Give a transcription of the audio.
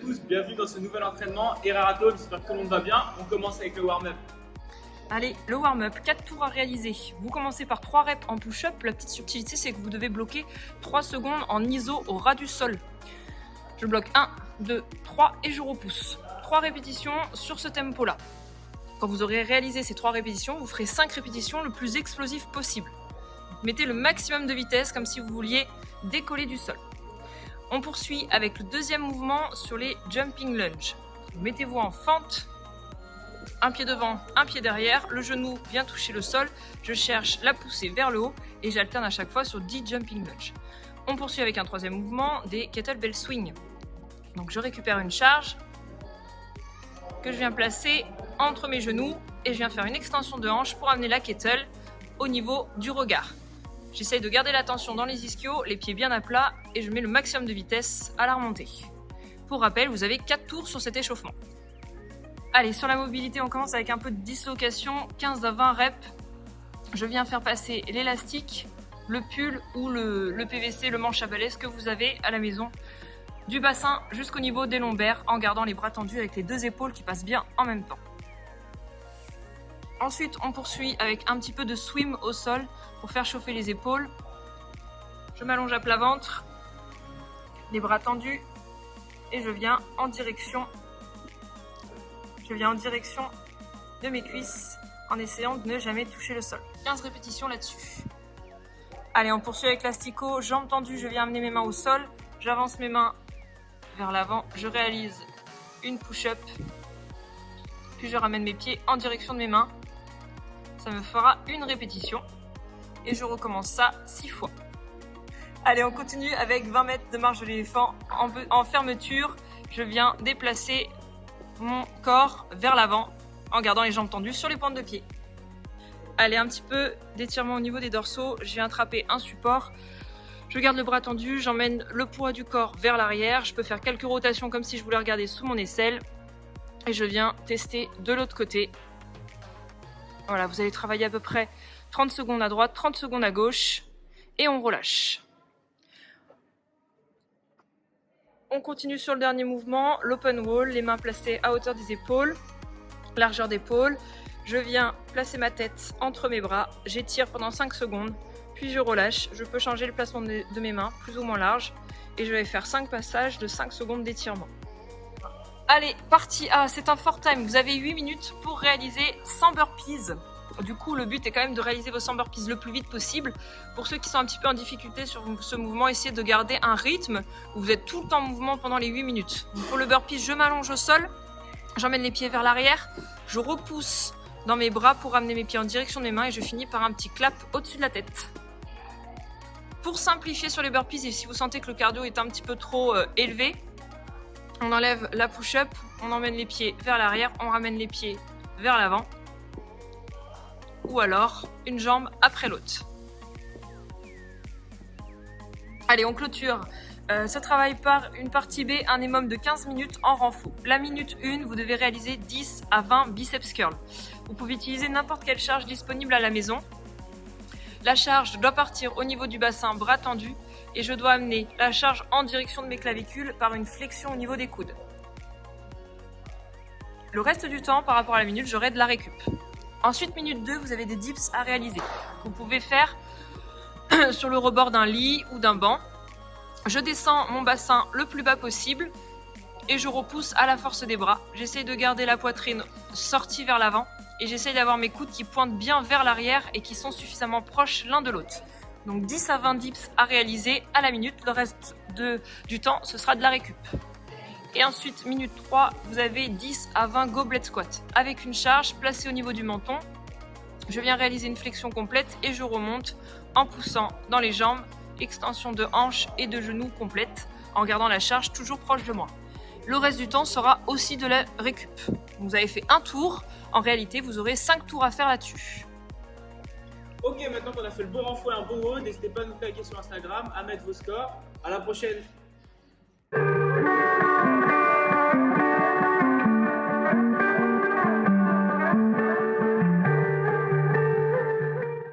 tous, bienvenue dans ce nouvel entraînement Erarato, j'espère que tout le monde va bien. On commence avec le warm-up. Allez, le warm-up, 4 tours à réaliser. Vous commencez par 3 reps en push-up. La petite subtilité, c'est que vous devez bloquer 3 secondes en iso au ras du sol. Je bloque 1, 2, 3 et je repousse. 3 répétitions sur ce tempo-là. Quand vous aurez réalisé ces 3 répétitions, vous ferez 5 répétitions le plus explosif possible. Mettez le maximum de vitesse comme si vous vouliez décoller du sol. On poursuit avec le deuxième mouvement sur les jumping lunges. Mettez-vous en fente, un pied devant, un pied derrière, le genou vient toucher le sol, je cherche la poussée vers le haut et j'alterne à chaque fois sur 10 jumping lunges. On poursuit avec un troisième mouvement, des kettlebell swing. Donc je récupère une charge que je viens placer entre mes genoux et je viens faire une extension de hanche pour amener la kettle au niveau du regard. J'essaye de garder la tension dans les ischios, les pieds bien à plat et je mets le maximum de vitesse à la remontée. Pour rappel, vous avez 4 tours sur cet échauffement. Allez, sur la mobilité, on commence avec un peu de dislocation, 15 à 20 reps. Je viens faire passer l'élastique, le pull ou le PVC, le manche à balai, ce que vous avez à la maison, du bassin jusqu'au niveau des lombaires en gardant les bras tendus avec les 2 épaules qui passent bien en même temps. Ensuite, on poursuit avec un petit peu de swim au sol pour faire chauffer les épaules. Je m'allonge à plat ventre, les bras tendus et je viens en direction de mes cuisses en essayant de ne jamais toucher le sol. 15 répétitions là-dessus. Allez, on poursuit avec l'asticot, jambes tendues, je viens amener mes mains au sol, j'avance mes mains vers l'avant, je réalise une push-up, puis je ramène mes pieds en direction de mes mains. Ça me fera une répétition et je recommence ça 6 fois. Allez, on continue avec 20 mètres de marche de l'éléphant. En fermeture, je viens déplacer mon corps vers l'avant en gardant les jambes tendues sur les pointes de pied. Allez, un petit peu d'étirement au niveau des dorsaux. Je viens attraper un support. Je garde le bras tendu, j'emmène le poids du corps vers l'arrière. Je peux faire quelques rotations comme si je voulais regarder sous mon aisselle. Et je viens tester de l'autre côté. Voilà, vous allez travailler à peu près 30 secondes à droite, 30 secondes à gauche et on relâche. On continue sur le dernier mouvement, l'open wall, les mains placées à hauteur des épaules, largeur d'épaule. Je viens placer ma tête entre mes bras, j'étire pendant 5 secondes, puis je relâche. Je peux changer le placement de mes mains, plus ou moins large, et je vais faire 5 passages de 5 secondes d'étirement. Allez, partie A, c'est un fort time. Vous avez 8 minutes pour réaliser 100 burpees. Du coup, le but est quand même de réaliser vos 100 burpees le plus vite possible. Pour ceux qui sont un petit peu en difficulté sur ce mouvement, essayez de garder un rythme où vous êtes tout le temps en mouvement pendant les 8 minutes. Donc pour le burpee, je m'allonge au sol, j'emmène les pieds vers l'arrière, je repousse dans mes bras pour ramener mes pieds en direction de mes mains et je finis par un petit clap au-dessus de la tête. Pour simplifier sur les burpees, et si vous sentez que le cardio est un petit peu trop élevé, on enlève la push-up, on emmène les pieds vers l'arrière, on ramène les pieds vers l'avant. Ou alors une jambe après l'autre. Allez, on clôture ce travail par une partie B, un minimum de 15 minutes en renfort. La minute 1, vous devez réaliser 10 à 20 biceps curls. Vous pouvez utiliser n'importe quelle charge disponible à la maison. La charge doit partir au niveau du bassin, bras tendus, et je dois amener la charge en direction de mes clavicules par une flexion au niveau des coudes. Le reste du temps, par rapport à la minute, j'aurai de la récup. Ensuite, minute 2, vous avez des dips à réaliser. Vous pouvez faire sur le rebord d'un lit ou d'un banc. Je descends mon bassin le plus bas possible et je repousse à la force des bras. J'essaie de garder la poitrine sortie vers l'avant et j'essaie d'avoir mes coudes qui pointent bien vers l'arrière et qui sont suffisamment proches l'un de l'autre. Donc 10 à 20 dips à réaliser à la minute. Le reste du temps, ce sera de la récup. Et ensuite, minute 3, vous avez 10 à 20 goblet squats avec une charge placée au niveau du menton. Je viens réaliser une flexion complète et je remonte en poussant dans les jambes, extension de hanches et de genoux complète en gardant la charge toujours proche de moi. Le reste du temps sera aussi de la récup. Vous avez fait un tour, en réalité vous aurez 5 tours à faire là-dessus. Ok, maintenant qu'on a fait le bon renfort et un bon haut, n'hésitez pas à nous taguer sur Instagram, à mettre vos scores. À la prochaine.